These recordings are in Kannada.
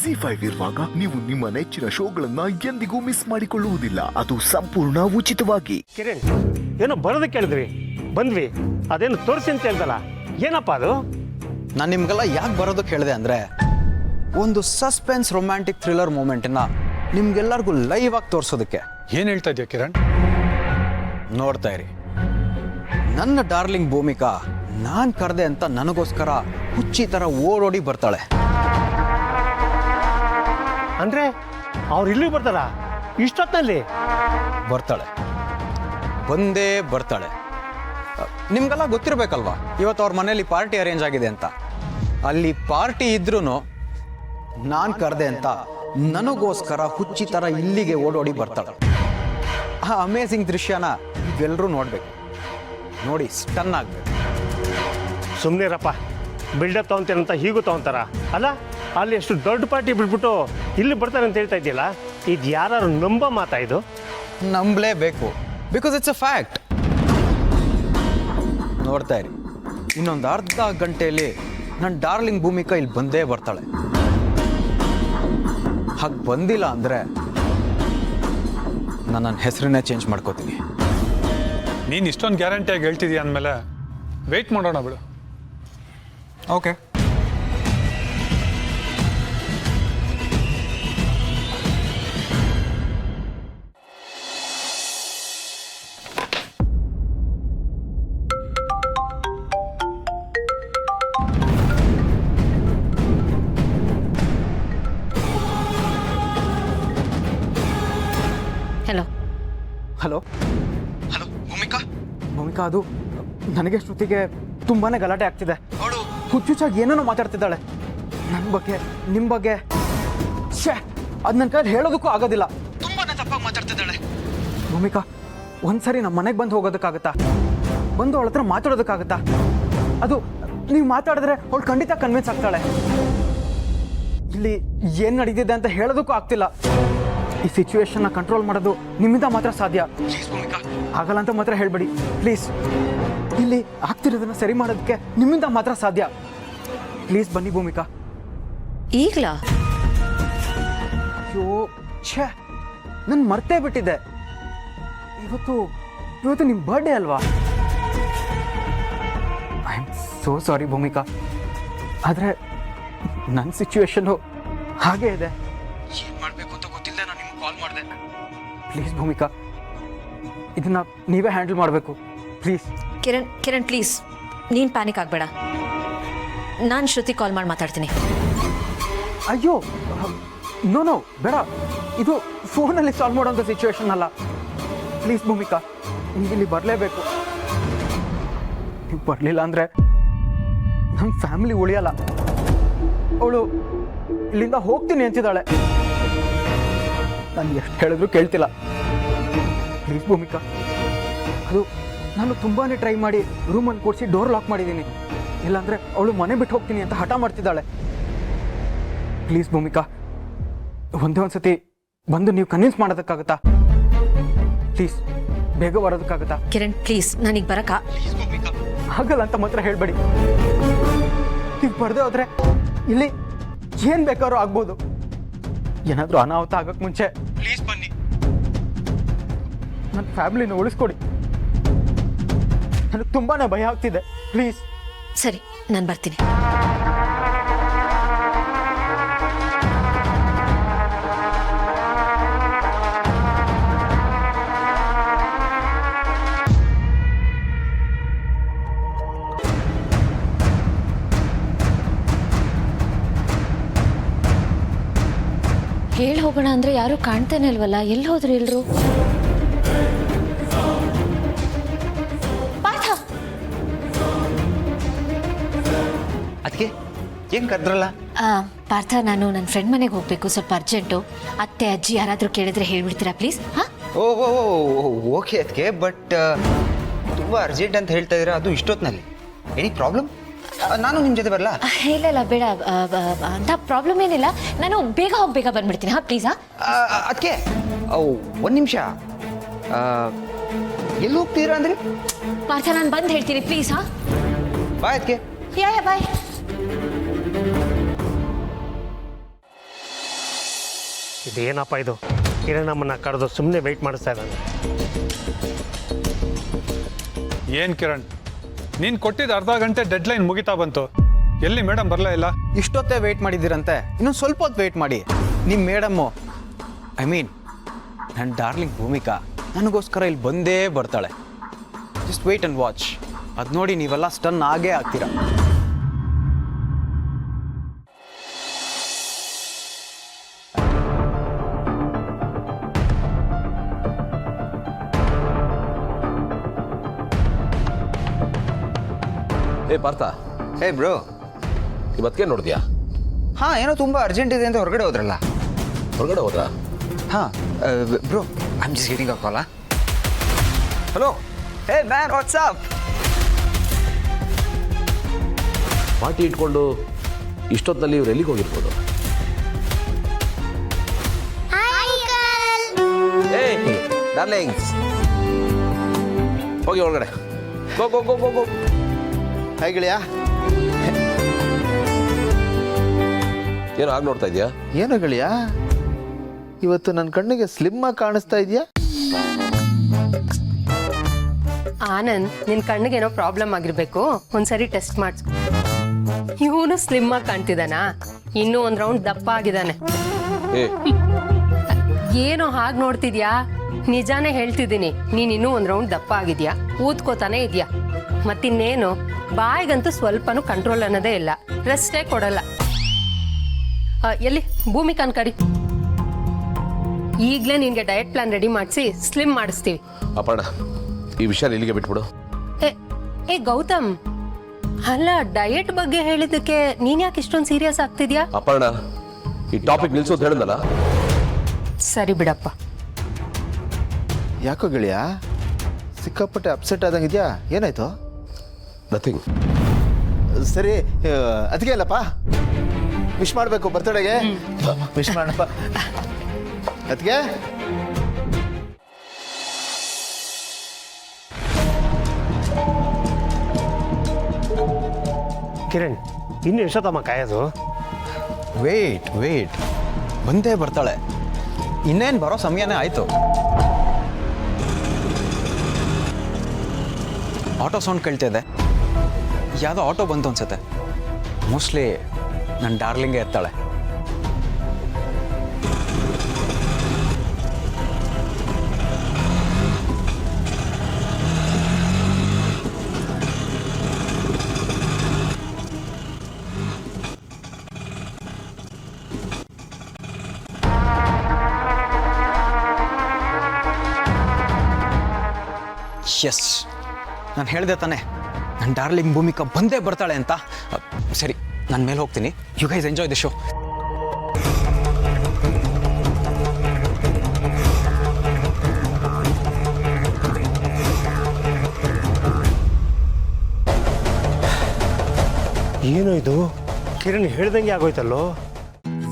ZEE5 ಇರುವಾಗ ನೀವು ನಿಮ್ಮ ನೆಚ್ಚಿನ ಶೋಗಳನ್ನ ಎಂದಿಗೂ ಮಿಸ್ ಮಾಡಿಕೊಳ್ಳುವುದಿಲ್ಲ. ಅದು ಸಂಪೂರ್ಣ ಉಚಿತವಾಗಿ. ಕಿರಣ್, ಏನೋ ಬರೋದಕ್ಕೆ ಕೇಳಿದ್ವಿ, ಬಂದ್ವಿ, ಅದೇನು ತೋರಿಸಿ ಅಂತ ಹೇಳ್ದಲ್ಲ, ಏನಪ್ಪ ಅದು? ನಾನು ನಿಮ್ಗೆಲ್ಲ ಯಾಕೆ ಬರೋದಕ್ಕೆ ಹೇಳಿದೆ ಅಂದರೆ, ಒಂದು ಸಸ್ಪೆನ್ಸ್ ರೊಮ್ಯಾಂಟಿಕ್ ಥ್ರಿಲ್ಲರ್ ಮೂಮೆಂಟನ್ನ ನಿಮ್ಗೆಲ್ಲರಿಗೂ ಲೈವ್ ಆಗಿ ತೋರಿಸೋದಕ್ಕೆ. ಏನು ಹೇಳ್ತಾ ಇದೆಯಾ ಕಿರಣ್? ನೋಡ್ತಾ ಇರಿ, ನನ್ನ ಡಾರ್ಲಿಂಗ್ ಭೂಮಿಕಾ ನಾನು ಕರೆದೆ ಅಂತ ನನಗೋಸ್ಕರ ಹುಚ್ಚಿ ಥರ ಓಡೋಡಿ ಬರ್ತಾಳೆ. ಅಂದ್ರೆ ಅವ್ರು ಇಲ್ಲಿಗೆ ಬರ್ತಾರ ಇಷ್ಟೊತ್ತಿನಲ್ಲಿ? ಬರ್ತಾಳೆ, ಬಂದೇ ಬರ್ತಾಳೆ. ನಿಮ್ಗೆಲ್ಲ ಗೊತ್ತಿರಬೇಕಲ್ವಾ, ಇವತ್ತು ಅವ್ರ ಮನೇಲಿ ಪಾರ್ಟಿ ಅರೇಂಜ್ ಆಗಿದೆ ಅಂತ. ಅಲ್ಲಿ ಪಾರ್ಟಿ ಇದ್ರೂ ನಾನು ಕರೆದೆ ಅಂತ ನನಗೋಸ್ಕರ ಹುಚ್ಚಿ ಥರ ಇಲ್ಲಿಗೆ ಓಡೋಡಿ ಬರ್ತಾಳೆ. ಆ ಅಮೇಝಿಂಗ್ ದೃಶ್ಯನ ನೀವೆಲ್ಲರೂ ನೋಡಬೇಕು, ನೋಡಿ ಸ್ಟನ್ ಆಗಬೇಕು. ಸುಮ್ಮನಿರಪ್ಪ, ಬಿಲ್ಡಪ್ ತೊಗೊಂತೀರಂತ ಹೀಗೂ ತೊಗೊಂತಾರ ಅಲ್ಲ? ಅಲ್ಲಿ ಎಷ್ಟು ದೊಡ್ಡ ಪಾರ್ಟಿ ಬಿಟ್ಬಿಟ್ಟು ಇಲ್ಲಿ ಬರ್ತಾರೆ ಅಂತ ಹೇಳ್ತಾ ಇದೆಯಲ್ಲ, ಇದು ಯಾರು ನಂಬೋ ಮಾತಾ ಇದು? ನಂಬಲೇಬೇಕು, ಬಿಕಾಸ್ ಇಟ್ಸ್ ಅ ಫ್ಯಾಕ್ಟ್. ನೋಡ್ತಾ ಇರಿ, ಇನ್ನೊಂದು ಅರ್ಧ ಗಂಟೆಯಲ್ಲಿ ನನ್ನ ಡಾರ್ಲಿಂಗ್ ಭೂಮಿಕಾ ಇಲ್ಲಿ ಬಂದೇ ಬರ್ತಾಳೆ. ಹಾಗೆ ಬಂದಿಲ್ಲ ಅಂದರೆ ನಾನು ನನ್ನ ಹೆಸರನ್ನೇ ಚೇಂಜ್ ಮಾಡ್ಕೋತೀನಿ. ನೀನು ಇಷ್ಟೊಂದು ಗ್ಯಾರಂಟಿಯಾಗಿ ಹೇಳ್ತಿದ್ದೀಯ ಅಂದಮೇಲೆ ವೆಯ್ಟ್ ಮಾಡೋಣ ಬಿಡು. Okay. Hello hello hello Bhumika. Bhumika, ಅದು ನನಗೆ ಶ್ರುತಿಗೆ ತುಂಬಾನೇ ಗಲಾಟೆ ಆಗ್ತಿದೆ. ಅವಳು ಹುಚ್ಚುಚ್ಚಾಗಿ ಏನೇನೋ ಮಾತಾಡ್ತಿದ್ದಾಳೆ ನನ್ನ ಬಗ್ಗೆ, ನಿಮ್ಮ ಬಗ್ಗೆ. ಛೇ, ಅದು ನನ್ನ ಕೈಯಲ್ಲಿ ಹೇಳೋದಕ್ಕೂ ಆಗೋದಿಲ್ಲ. ತುಂಬಾನೇ ತಪ್ಪಾಗಿ ಮಾತಾಡ್ತಿದ್ದಾಳೆ. ಭೂಮಿಕಾ, ಒಂದ್ಸರಿ ನಮ್ಮ ಮನೆಗೆ ಬಂದು ಹೋಗೋದಕ್ಕಾಗತ್ತಾ? ಬಂದು ಅವಳ ಹತ್ರ ಮಾತಾಡೋದಕ್ಕಾಗತ್ತಾ? ಅದು ನೀವು ಮಾತಾಡಿದ್ರೆ ಅವಳು ಖಂಡಿತ ಕನ್ವಿನ್ಸ್ ಆಗ್ತಾಳೆ. ಇಲ್ಲಿ ಏನು ನಡೀತಿದೆ ಅಂತ ಹೇಳೋದಕ್ಕೂ ಆಗ್ತಿಲ್ಲ. ಈ ಸಿಚುವೇಶನ್ನ ಕಂಟ್ರೋಲ್ ಮಾಡೋದು ನಿಮ್ಮಿಂದ ಮಾತ್ರ ಸಾಧ್ಯ. ಪ್ಲೀಸ್ ಭೂಮಿಕಾ, ಆಗಲ್ಲ ಅಂತ ಮಾತ್ರ ಹೇಳ್ಬೇಡಿ ಪ್ಲೀಸ್. ಇಲ್ಲಿ ಆಗ್ತಿರೋದನ್ನ ಸರಿ ಮಾಡೋದಕ್ಕೆ ನಿಮ್ಮಿಂದ ಮಾತ್ರ ಸಾಧ್ಯ. ಪ್ಲೀಸ್ ಬನ್ನಿ ಭೂಮಿಕಾ. ಈಗ್ಲಾ? ಅಯ್ಯೋ ಛೇ, ನಾನು ಮರ್ತೇ ಬಿಟ್ಟಿದ್ದೆ. ಇವತ್ತು ನಿಮ್ಮ ಬರ್ಡೇ ಅಲ್ವಾ? I am so sorry Bhumika, ಆದರೆ ನನ್ನ ಸಿಚುವೇಶನ್ನು ಹಾಗೇ ಇದೆ. ಏನು ಮಾಡಬೇಕು ಅಂತ ಗೊತ್ತಿಲ್ಲದೆ ನಾನು ನಿಮ್ಗೆ ಕಾಲ್ ಮಾಡಿದೆ. ಪ್ಲೀಸ್ ಭೂಮಿಕಾ, ಇದನ್ನ ನೀವೇ ಹ್ಯಾಂಡಲ್ ಮಾಡಬೇಕು ಪ್ಲೀಸ್. ಕಿರಣ್ ಪ್ಲೀಸ್, ನೀನು ಪ್ಯಾನಿಕ್ ಆಗಬೇಡ. ನಾನು ಶ್ರುತಿ ಕಾಲ್ ಮಾಡಿ ಮಾತಾಡ್ತೀನಿ. ಅಯ್ಯೋ ನೋ ಬೇಡ, ಇದು ಫೋನಲ್ಲಿ ಸಾಲ್ವ್ ಮಾಡೋಂಥ ಸಿಚುವೇಶನ್ ಅಲ್ಲ. ಪ್ಲೀಸ್ ಭೂಮಿಕಾ, ನೀವು ಇಲ್ಲಿ ಬರಲೇಬೇಕು. ನೀವು ಬರಲಿಲ್ಲ ಅಂದರೆ ನಮ್ಮ ಫ್ಯಾಮಿಲಿ ಉಳಿಯಲ್ಲ. ಅವಳು ಇಲ್ಲಿಂದ ಹೋಗ್ತೀನಿ ಅಂತಿದ್ದಾಳೆ. ನಾನು ಎಷ್ಟು ಹೇಳಿದ್ರು ಕೇಳ್ತಿಲ್ಲ. ಪ್ಲೀಸ್ ಭೂಮಿಕಾ, ಅದು ನಾನು ತುಂಬಾ ಟ್ರೈ ಮಾಡಿ ರೂಮಲ್ಲಿ ಕೂರಿಸಿ ಡೋರ್ ಲಾಕ್ ಮಾಡಿದ್ದೀನಿ. ಇಲ್ಲಾಂದರೆ ಅವಳು ಮನೆ ಬಿಟ್ಟು ಹೋಗ್ತೀನಿ ಅಂತ ಹಠ ಮಾಡ್ತಿದ್ದಾಳೆ. ಪ್ಲೀಸ್ ಭೂಮಿಕಾ, ಒಂದೇ ಒಂದು ಸತಿ ಬಂದು ನೀವು ಕನ್ವಿನ್ಸ್ ಮಾಡೋದಕ್ಕಾಗತ್ತಾ? ಪ್ಲೀಸ್ ಬೇಗ ಬರೋದಕ್ಕಾಗತ್ತಾ? ಕಿರಣ್ ಪ್ಲೀಸ್, ನನಗೆ ಬರಕ್ಕ ಆಗಲ್ಲ ಅಂತ ಮಾತ್ರ ಹೇಳಬೇಡಿ. ನೀವು ಬರದೆ ಹೋದ್ರೆ ಇಲ್ಲಿ ಏನು ಬೇಕಾದ್ರೂ ಆಗ್ಬೋದು. ಏನಾದರೂ ಅನಾಹುತ ಆಗಕ್ಕೆ ಮುಂಚೆ ಪ್ಲೀಸ್ ಬನ್ನಿ. ನನ್ನ ಫ್ಯಾಮಿಲಿನ ಉಳಿಸ್ಕೊಡಿ. ನನಗೆ ತುಂಬಾ ಭಯ ಆಗ್ತಿದೆ. ಪ್ಲೀಸ್. ಸರಿ, ನಾನು ಬರ್ತೀನಿ. ಹೇಳಿ ಹೋಗೋಣ ಅಂದ್ರೆ ಯಾರು ಕಾಣ್ತಾನೆ ಇಲ್ವಲ್ಲ, ಎಲ್ಲಿ ಹೋದ್ರು ಎಲ್ರು? ಪಾರ್ಥ, ಅದಕ್ಕೆ ಏನು ಕದ್ರಲ್ಲ? ಪಾರ್ಥ, ನಾನು ನನ್ನ ಫ್ರೆಂಡ್ ಮನೆಗೆ ಹೋಗಬೇಕು, ಸ್ವಲ್ಪ ಅರ್ಜೆಂಟು. ಅತ್ತೆ ಅಜ್ಜಿ ಯಾರಾದರೂ ಕೇಳಿದ್ರೆ ಹೇಳ್ಬಿಡ್ತೀರಾ ಪ್ಲೀಸ್? ಹಾಂ, ಓ ಓಕೆ ಅದಕ್ಕೆ, ಬಟ್ ತುಂಬ ಅರ್ಜೆಂಟ್ ಅಂತ ಹೇಳ್ತಾ ಇದ್ದೀರಾ, ಅದು ಇಷ್ಟೊತ್ತಿನಲ್ಲಿ. Any problem? ನಾನು ನಿಮ್ಮ ಜೊತೆ ಬರಲ್ಲ? ಇಲ್ಲ ಬೇಡ, ಅಂತ ಪ್ರಾಬ್ಲಮ್ ಏನಿಲ್ಲ. ನಾನು ಬೇಗ ಬಂದ್ಬಿಡ್ತೀನಿ. ಹಾಂ ಪ್ಲೀಸ್. ಅದಕ್ಕೆ ಒಂದು ನಿಮಿಷ, ಎಲ್ಲಿ ಹೋಗ್ತೀರಾ ಅಂದರೆ? ಪಾರ್ಥ, ನಾನು ಬಂದು ಹೇಳ್ತೀನಿ ಪ್ಲೀಸ್. ಹಾಂ ಬಾಯ್ ಅದಕ್ಕೆ. ಬಾಯ್. ಇದೇನಪ್ಪ ಇದು ಕಿರಣ್ ನಮ್ಮನ್ನ ಕರೆದು ಸುಮ್ಮನೆ ವೆಯ್ಟ್ ಮಾಡಿಸ್ತಾ ಇದ್ದಾನೆ. ಏನು ಕಿರಣ್, ನೀನು ಕೊಟ್ಟಿದ್ದ ಅರ್ಧ ಗಂಟೆ ಡೆಡ್ಲೈನ್ ಮುಗಿತಾ ಬಂತು, ಎಲ್ಲಿ ಮೇಡಮ್ ಬರಲೇ ಇಲ್ಲ? ಇಷ್ಟೊತ್ತೇ ವೆಯ್ಟ್ ಮಾಡಿದ್ದೀರಂತೆ, ಇನ್ನೊಂದು ಸ್ವಲ್ಪ ಹೊತ್ತು ವೆಯ್ಟ್ ಮಾಡಿ. ನಿಮ್ಮ ಮೇಡಮ್ಮು, ಐ ಮೀನ್ ನನ್ನ ಡಾರ್ಲಿಂಗ್ ಭೂಮಿಕಾ ನನಗೋಸ್ಕರ ಇಲ್ಲಿ ಬಂದೇ ಬರ್ತಾಳೆ. Just weight and watch. ಅದು ನೋಡಿ ನೀವೆಲ್ಲ ಸ್ಟನ್ ಆಗೇ ಆಗ್ತೀರಾ. ಏ ಪಾರ್ಥ, ಹೇ ಬ್ರೋ. ಇವತ್ತಿಗೆ ನೋಡಿದ್ಯಾ? ಹಾಂ, ಏನೋ ತುಂಬ ಅರ್ಜೆಂಟ್ ಇದೆ ಅಂತ ಹೊರಗಡೆ ಹೋದ್ರಲ್ಲ? ಹೊರಗಡೆ ಹೋದ್ರಾ? ಹಾಂ bro, I am just getting a call. Hello, hey man, what's up? Party ಇಟ್ಕೊಂಡು ಇಷ್ಟೊತ್ತಲ್ಲಿ ಇವ್ರು ಎಲ್ಲಿಗೆ ಹೋಗಿರ್ಬೋದು? ಏಯ್ ಡಾರ್ಲಿಂಗ್ಸ್, ಹೋಗಿ ಒಳಗಡೆ. ಗೋ ಗೋ ಗೋ ಗೋ ಗೋ. ಹಾಯ್ ಗೆಳೆಯ. ಏನು ಆಗ ನೋಡ್ತಾ ಇದೆಯಾ? ಏನು ಗೆಳೆಯ, ಇವತ್ತು ನನ್ನ ಕಣ್ಣಿಗೆ ಸ್ಲಿಮ್ ಆಗಿ ಕಾಣಿಸ್ತಾ ಇದೆಯಾ? ಆನಂದ್, ನಿನ್ ಕಣ್ಣಿಗೇನೋ ಪ್ರಾಬ್ಲಮ್ ಆಗಿರ್ಬೇಕು, ಒಂದ್ಸರಿ ಟೆಸ್ಟ್ ಮಾಡಿಸ್ಕೊ. ಇವನು ಸ್ಲಿಮ್ ಆಗಿ ಕಾಣ್ತಿದ್ದಾನಾ? ಇನ್ನೂ ಒಂದ್ ರೌಂಡ್ ದಪ್ಪ ಆಗಿದ್ದಾನೆ. ಏ ಏನೋ ಹಾಗೆ ನೋಡ್ತಿದ್ಯಾ? ನಿಜಾನೇ ಹೇಳ್ತಿದ್ದೀನಿ, ನೀನ್ ಇನ್ನೂ ಒಂದ್ ರೌಂಡ್ ದಪ್ಪ ಆಗಿದ್ಯಾ, ಊದ್ಕೋತಾನೆ ಇದ್ಯಾ. ಮತ್ತಿನ್ನೇನು, ಬಾಯಿಗಂತೂ ಸ್ವಲ್ಪನೂ ಕಂಟ್ರೋಲ್ ಅನ್ನೋದೇ ಇಲ್ಲ, ರೆಸ್ಟೇ ಕೊಡಲ್ಲ. ಎಲ್ಲಿ ಭೂಮಿಕಾನ್ ಕರಿ, ಈಗಲೇ ನಿನ್ಗೆ ಡಯಟ್ ಪ್ಲಾನ್ ರೆಡಿ ಮಾಡಿಸಿ ಸ್ಲಿಮ್ ಮಾಡಿಸ್ತೀವಿ. ಅಪರ್ಣ, ಈ ವಿಷಯ ಇಲ್ಲಿಗೆ ಬಿಟ್ಬಿಡು. ಏ ಗೌತಮ್, ಅಲ್ಲ ಡಯಟ್ ಬಗ್ಗೆ ಹೇಳಿದ್ದಕ್ಕೆ ನೀನ್ ಯಾಕೆ ಇಷ್ಟೊಂದು ಸೀರಿಯಸ್ ಆಗ್ತಿದ್ಯಾ? ಅಪರ್ಣ, ಈ ಟಾಪಿಕ್ ನಿಲ್ಸು ಅಂತ ಹೇಳಿದ್ನಲ್ಲ. ಸರಿ ಬಿಡಪ್ಪ. ಯಾಕೋ ಗೆಳೆಯ, ಸಿಕ್ಕಾಪಟ್ಟೆ ಅಪ್ಸೆಟ್ ಆದಂಗಿದ್ಯಾ? ಏನಾಯ್ತು? ನಥಿಂಗ್. ಸರಿ, ಅದಕ್ಕೆ ಅಲ್ಲಪ್ಪ ವಿಶ್ ಮಾಡಬೇಕು ಬರ್ತಡೆಗೆ. ವಿಶ್ ಮಾಡಪ್ಪ ಅದಕ್ಕೆ. ಕಿರಣ್, ಇನ್ನು ಎಷ್ಟೊತ್ತಮ್ಮ ಕಾಯೋದು? ವೇಟ್ ವೇಟ್, ಬಂದೇ ಬರ್ತಾಳೆ. ಇನ್ನೇನು ಬರೋ ಸಮಯನೇ ಆಯಿತು. ಆಟೋ ಸೌಂಡ್ ಕೇಳ್ತಾ ಇದೆ. ಯಾವುದೋ ಆಟೋ ಬಂತು ಅನ್ಸುತ್ತೆ. ಮೋಸ್ಟ್ಲಿ ನನ್ನ ಡಾರ್ಲಿಂಗೇ ಎತ್ತಾಳೆ. ಎಸ್, ನಾನು ಹೇಳಿದೆ ತಾನೆ ನನ್ನ ಡಾರ್ಲಿಂಗ್ ಭೂಮಿಕಾ ಬಂದೇ ಬರ್ತಾಳೆ ಅಂತ. ಸರಿ, ನಾನು ಮೇಲೆ ಹೋಗ್ತೀನಿ. You guys enjoy the show. ಏನು ಇದು, ಕಿರಣ್ ಹೇಳ್ದಂಗೆ ಆಗೋಯ್ತಲ್ಲೋ.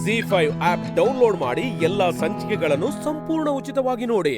ZEE5 ಆಪ್ ಡೌನ್ಲೋಡ್ ಮಾಡಿ ಎಲ್ಲಾ ಸಂಚಿಕೆಗಳನ್ನು ಸಂಪೂರ್ಣ ಉಚಿತವಾಗಿ ನೋಡಿ.